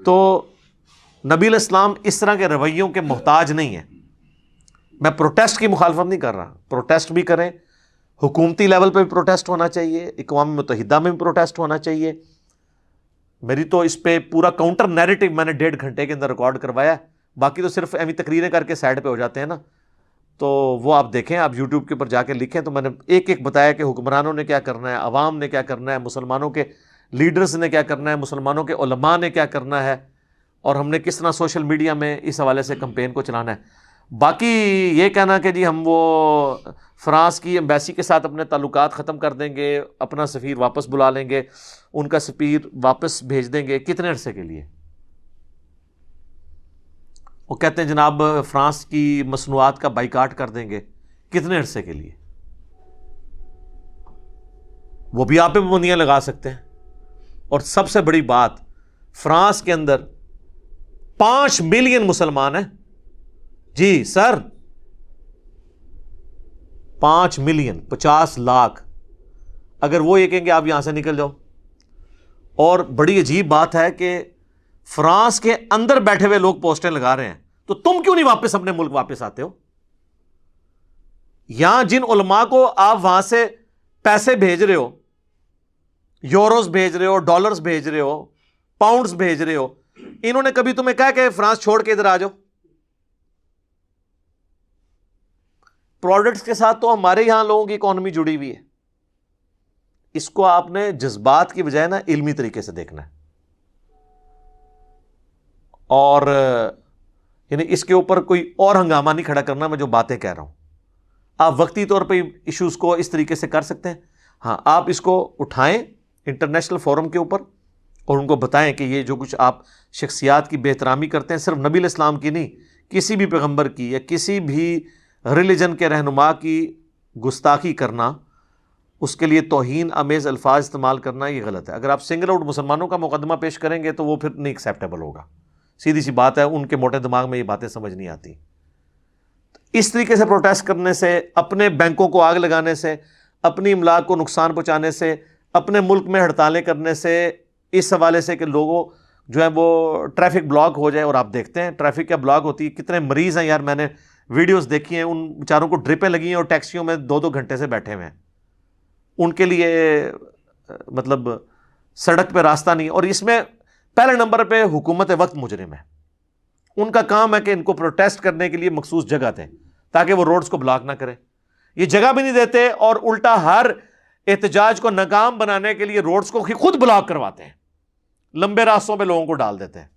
تو نبی علیہ السلام اس طرح کے رویوں کے محتاج نہیں ہیں. میں پروٹیسٹ کی مخالفت نہیں کر رہا، پروٹیسٹ بھی کریں، حکومتی لیول پہ بھی پروٹیسٹ ہونا چاہیے، اقوام متحدہ میں بھی پروٹیسٹ ہونا چاہیے. میری تو اس پہ پورا کاؤنٹر نیریٹو میں نے 1.5 گھنٹے کے اندر ریکارڈ کروایا، باقی تو صرف ایویں تقریریں کر کے سائڈ پہ ہو جاتے ہیں نا. تو وہ آپ دیکھیں، آپ یوٹیوب کے اوپر جا کے لکھیں، تو میں نے ایک ایک بتایا کہ حکمرانوں نے کیا کرنا ہے، عوام نے کیا کرنا ہے، مسلمانوں کے لیڈرز نے کیا کرنا ہے، مسلمانوں کے علماء نے کیا کرنا ہے، اور ہم نے کس طرح سوشل میڈیا میں اس حوالے سے کمپین کو چلانا ہے. باقی یہ کہنا کہ جی ہم وہ فرانس کی ایمبیسی کے ساتھ اپنے تعلقات ختم کر دیں گے، اپنا سفیر واپس بلا لیں گے، ان کا سفیر واپس بھیج دیں گے، کتنے عرصے کے لیے؟ وہ کہتے ہیں جناب فرانس کی مصنوعات کا بائیکاٹ کر دیں گے، کتنے عرصے کے لیے؟ وہ بھی آپ پہ پابندیاں لگا سکتے ہیں. اور سب سے بڑی بات، فرانس کے اندر 5 ملین مسلمان ہیں. جی سر، 5 ملین، 50 لاکھ. اگر وہ یہ کہیں گے آپ یہاں سے نکل جاؤ. اور بڑی عجیب بات ہے کہ فرانس کے اندر بیٹھے ہوئے لوگ پوسٹیں لگا رہے ہیں، تو تم کیوں نہیں واپس اپنے ملک واپس آتے ہو؟ یہاں جن علماء کو آپ وہاں سے پیسے بھیج رہے ہو، یوروز بھیج رہے ہو، ڈالرز بھیج رہے ہو، پاؤنڈز بھیج رہے ہو، انہوں نے کبھی تمہیں کہا کہ فرانس چھوڑ کے ادھر آ جاؤ؟ پروڈکٹس کے ساتھ تو ہمارے یہاں لوگوں کی اکانومی جڑی ہوئی ہے. اس کو آپ نے جذبات کی بجائے نا علمی طریقے سے دیکھنا ہے. اور یعنی اس کے اوپر کوئی اور ہنگامہ نہیں کھڑا کرنا. میں جو باتیں کہہ رہا ہوں، آپ وقتی طور پہ ایشوز کو اس طریقے سے کر سکتے ہیں. ہاں، آپ اس کو اٹھائیں انٹرنیشنل فورم کے اوپر اور ان کو بتائیں کہ یہ جو کچھ آپ شخصیات کی بے احترامی کرتے ہیں، صرف نبی علیہ السلام کی نہیں، کسی بھی پیغمبر کی یا کسی بھی ریلیجن کے رہنما کی گستاخی کرنا، اس کے لیے توہین آمیز الفاظ استعمال کرنا، یہ غلط ہے. اگر آپ سنگل آؤٹ مسلمانوں کا مقدمہ پیش کریں گے تو وہ پھر نہیں ایکسیپٹیبل ہوگا. سیدھی سی بات ہے، ان کے موٹے دماغ میں یہ باتیں سمجھ نہیں آتی. اس طریقے سے پروٹیسٹ کرنے سے، اپنے بینکوں کو آگ لگانے سے، اپنی املاک کو نقصان پہنچانے سے، اپنے ملک میں ہڑتالیں کرنے سے، اس حوالے سے کہ لوگوں جو ہے وہ ٹریفک بلاک ہو جائے. اور آپ دیکھتے ہیں ٹریفک کیا بلاک ہوتی ہے، کتنے مریض ہیں یار. میں نے ویڈیوز دیکھی ہیں، ان بیچاروں کو ڈرپیں لگی ہیں اور ٹیکسیوں میں 2-2 گھنٹے سے بیٹھے ہوئے ہیں. ان کے لیے مطلب سڑک پہ راستہ نہیں. اور اس میں پہلے نمبر پہ حکومت وقت مجرم ہے. ان کا کام ہے کہ ان کو پروٹیسٹ کرنے کے لیے مخصوص جگہ دیں تاکہ وہ روڈز کو بلاک نہ کریں. یہ جگہ بھی نہیں دیتے اور الٹا ہر احتجاج کو ناکام بنانے کے لیے روڈز کو خود بلاک کرواتے ہیں، لمبے راستوں پہ لوگوں کو ڈال دیتے ہیں.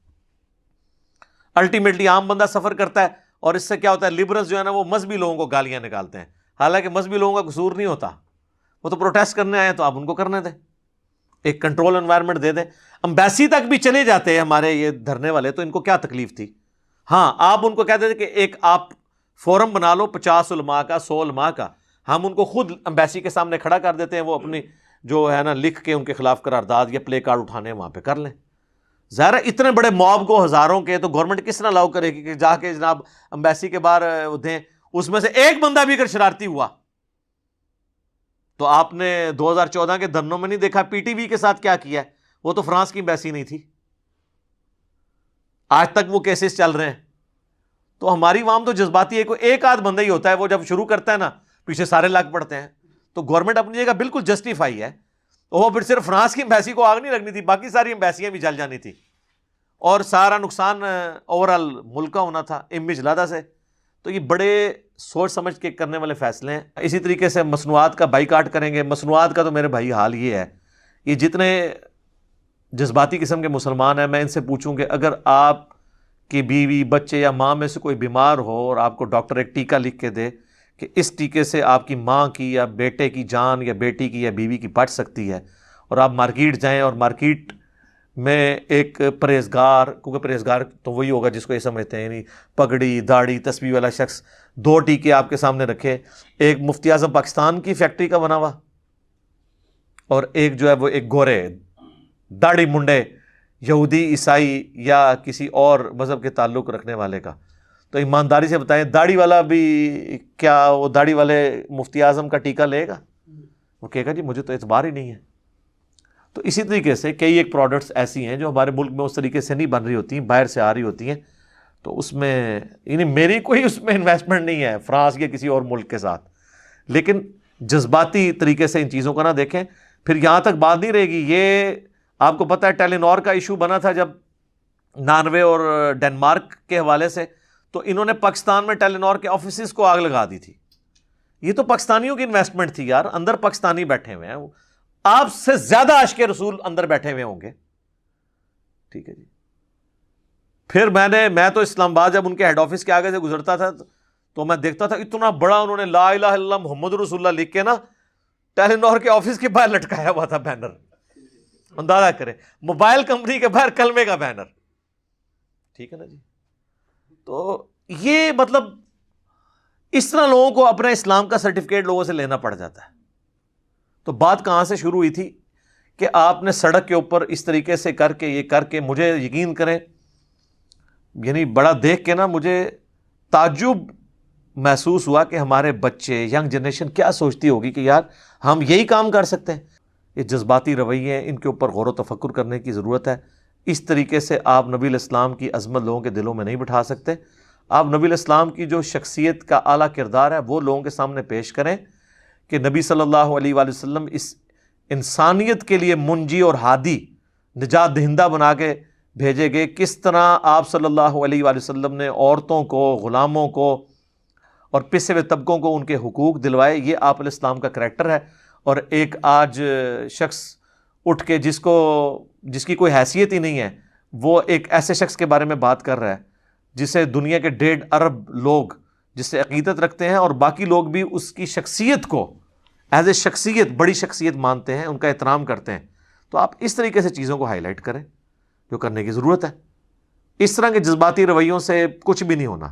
الٹیمیٹلی عام بندہ سفر کرتا ہے اور اس سے کیا ہوتا ہے، لبرلز جو ہے نا وہ مذہبی لوگوں کو گالیاں نکالتے ہیں، حالانکہ مذہبی لوگوں کا قصور نہیں ہوتا، وہ تو پروٹیسٹ کرنے آئے تو آپ ان کو کرنے دیں، ایک کنٹرول انوائرمنٹ دے دیں. امبیسی تک بھی چلے جاتے ہیں ہمارے یہ دھرنے والے، تو ان کو کیا تکلیف تھی؟ ہاں، آپ ان کو کہہ دیتے کہ ایک آپ فورم بنا لو 50 علماء کا، 100 علماء کا، ہم ان کو خود امبیسی کے سامنے کھڑا کر دیتے ہیں، وہ اپنی جو ہے نا لکھ کے ان کے خلاف قرارداد یا پلے کارڈ اٹھانے وہاں پہ کر لیں. ظاہر ہے اتنے بڑے موب کو، ہزاروں کے، تو گورنمنٹ کس طرح الاؤ کرے گی کہ جا کے جناب امبیسی کے باہر دیں؟ اس میں سے ایک بندہ بھی اگر شرارتی ہوا تو آپ نے 2014 کے دھرنوں میں نہیں دیکھا پی ٹی وی کے ساتھ کیا کیا ہے؟ وہ تو فرانس کی امبیسی نہیں تھی، آج تک وہ کیسز چل رہے ہیں. تو ہماری عوام تو جذباتی ہے، کوئی ایک آدھ بندہ ہی ہوتا ہے، وہ جب شروع کرتا ہے نا پیچھے سارے لگ پڑتے ہیں. تو گورنمنٹ اپنی جگہ بالکل جسٹیفائی ہے. وہ پھر صرف فرانس کی امبیسی کو آگ نہیں لگنی تھی، باقی ساری امبیسیاں بھی جل جانی تھی اور سارا نقصان اوور آل ملک کا ہونا تھا، امیج لادا سے. تو یہ بڑے سوچ سمجھ کے کرنے والے فیصلے ہیں. اسی طریقے سے مصنوعات کا بائیکاٹ کریں گے. مصنوعات کا تو میرے بھائی حال یہ ہے، یہ جتنے جذباتی قسم کے مسلمان ہیں، میں ان سے پوچھوں کہ اگر آپ کی بیوی، بچے یا ماں میں سے کوئی بیمار ہو اور آپ کو ڈاکٹر ایک ٹیکہ لکھ کے دے کہ اس ٹیکے سے آپ کی ماں کی یا بیٹے کی جان یا بیٹی کی یا بیوی کی بچ سکتی ہے، اور آپ مارکیٹ جائیں اور مارکیٹ میں ایک پرہیزگار، کیونکہ پرہیزگار تو وہی ہوگا جس کو یہ سمجھتے ہیں، یعنی پگڑی داڑھی تسبیح والا شخص 2 ٹیکے آپ کے سامنے رکھے، ایک مفتی اعظم پاکستان کی فیکٹری کا بنا ہوا اور ایک جو ہے وہ ایک گورے داڑھی منڈے یہودی، عیسائی یا کسی اور مذہب کے تعلق رکھنے والے کا. تو ایمانداری سے بتائیں، داڑھی والا بھی کیا وہ داڑھی والے مفتی اعظم کا ٹیکہ لے گا؟ وہ کہے گا جی مجھے تو اعتبار ہی نہیں ہے. تو اسی طریقے سے کئی ایک پروڈکٹس ایسی ہیں جو ہمارے ملک میں اس طریقے سے نہیں بن رہی ہوتی ہیں، باہر سے آ رہی ہوتی ہیں، تو اس میں یعنی میری کوئی اس میں انویسٹمنٹ نہیں ہے فرانس یا کسی اور ملک کے ساتھ، لیکن جذباتی طریقے سے ان چیزوں کو نہ دیکھیں، پھر یہاں تک بات نہیں رہے گی۔ یہ آپ کو پتہ ہے ٹیلی نور کا ایشو بنا تھا جب ناروے اور ڈنمارک کے حوالے سے، تو انہوں نے پاکستان میں ٹیلی نور کے آفیسز کو آگ لگا دی تھی۔ یہ تو پاکستانیوں کی انویسٹمنٹ تھی یار، اندر پاکستانی بیٹھے ہوئے ہیں، آپ سے زیادہ عاشق رسول اندر بیٹھے ہوئے ہوں گے، ٹھیک ہے جی۔ پھر میں تو اسلام آباد جب ان کے ہیڈ آفس کے آگے سے گزرتا تھا تو میں دیکھتا تھا اتنا بڑا انہوں نے لا الہ الا اللہ محمد رسول اللہ لکھ کے نا ٹیلی نور کے آفس کے باہر لٹکایا ہوا تھا بینر، اندازہ کریں، موبائل کمپنی کے باہر کلمے کا بینر، ٹھیک ہے نا جی۔ تو یہ مطلب اس طرح لوگوں کو اپنے اسلام کا سرٹیفکیٹ لوگوں سے لینا پڑ جاتا ہے۔ تو بات کہاں سے شروع ہوئی تھی کہ آپ نے سڑک کے اوپر اس طریقے سے کر کے یہ کر کے، مجھے یقین کریں یعنی بڑا دیکھ کے نا مجھے تعجب محسوس ہوا کہ ہمارے بچے، ینگ جنریشن کیا سوچتی ہوگی کہ یار ہم یہی کام کر سکتے ہیں۔ یہ جذباتی رویے، ان کے اوپر غور و تفکر کرنے کی ضرورت ہے۔ اس طریقے سے آپ نبی الاسلام کی عظمت لوگوں کے دلوں میں نہیں بٹھا سکتے۔ آپ نبی الاسلام کی جو شخصیت کا اعلیٰ کردار ہے وہ لوگوں کے سامنے پیش کریں کہ نبی صلی اللہ علیہ وآلہ وسلم اس انسانیت کے لیے منجی اور ہادی، نجات دہندہ بنا کے بھیجے گئے۔ کس طرح آپ صلی اللہ علیہ وآلہ وسلم نے عورتوں کو، غلاموں کو اور پسے ہوئے طبقوں کو ان کے حقوق دلوائے، یہ آپ علیہ السلام کا کریکٹر ہے۔ اور ایک آج شخص اٹھ کے جس کی کوئی حیثیت ہی نہیں ہے، وہ ایک ایسے شخص کے بارے میں بات کر رہا ہے جسے دنیا کے 1.5 ارب لوگ جس سے عقیدت رکھتے ہیں، اور باقی لوگ بھی اس کی شخصیت کو ایز اے شخصیت، بڑی شخصیت مانتے ہیں، ان کا احترام کرتے ہیں۔ تو آپ اس طریقے سے چیزوں کو ہائی لائٹ کریں، جو کرنے کی ضرورت ہے۔ اس طرح کے جذباتی رویوں سے کچھ بھی نہیں ہونا۔